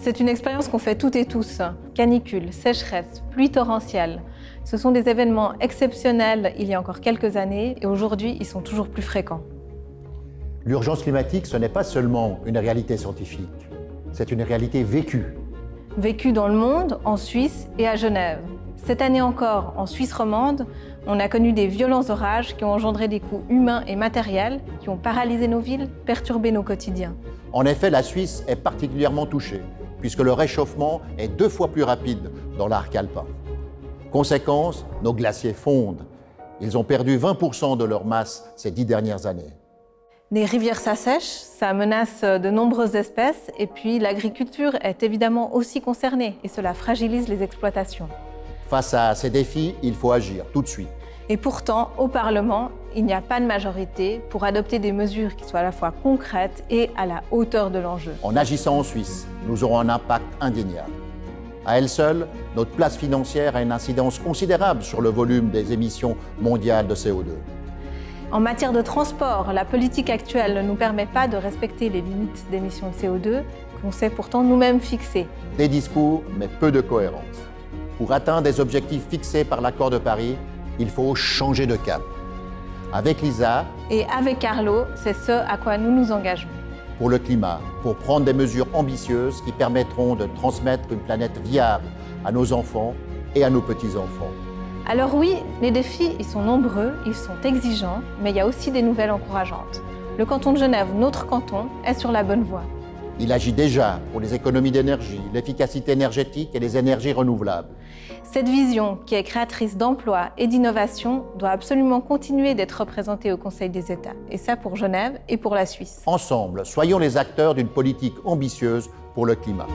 C'est une expérience qu'on fait toutes et tous. Canicule, sécheresse, pluie torrentielle. Ce sont des événements exceptionnels il y a encore quelques années et aujourd'hui, ils sont toujours plus fréquents. L'urgence climatique, ce n'est pas seulement une réalité scientifique, c'est une réalité vécue. Vécue dans le monde, en Suisse et à Genève. Cette année encore, en Suisse romande, on a connu des violents orages qui ont engendré des coûts humains et matériels, qui ont paralysé nos villes, perturbé nos quotidiens. En effet, la Suisse est particulièrement touchée, puisque le réchauffement est 2 fois plus rapide dans l'arc alpin. Conséquence, nos glaciers fondent. Ils ont perdu 20% de leur masse ces 10 dernières années. Les rivières s'assèchent, ça menace de nombreuses espèces, et puis l'agriculture est évidemment aussi concernée, et cela fragilise les exploitations. Face à ces défis, il faut agir tout de suite. Et pourtant, au Parlement, il n'y a pas de majorité pour adopter des mesures qui soient à la fois concrètes et à la hauteur de l'enjeu. En agissant en Suisse, nous aurons un impact indéniable. À elle seule, notre place financière a une incidence considérable sur le volume des émissions mondiales de CO2. En matière de transport, la politique actuelle ne nous permet pas de respecter les limites d'émissions de CO2 qu'on s'est pourtant nous-mêmes fixées. Des discours, mais peu de cohérence. Pour atteindre des objectifs fixés par l'accord de Paris, il faut changer de cap. Avec Lisa et avec Carlo, c'est ce à quoi nous nous engageons. Pour le climat, pour prendre des mesures ambitieuses qui permettront de transmettre une planète viable à nos enfants et à nos petits-enfants. Alors oui, les défis, ils sont nombreux, ils sont exigeants, mais il y a aussi des nouvelles encourageantes. Le canton de Genève, notre canton, est sur la bonne voie. Il agit déjà pour les économies d'énergie, l'efficacité énergétique et les énergies renouvelables. Cette vision, qui est créatrice d'emplois et d'innovation, doit absolument continuer d'être représentée au Conseil des États. Et ça pour Genève et pour la Suisse. Ensemble, soyons les acteurs d'une politique ambitieuse pour le climat.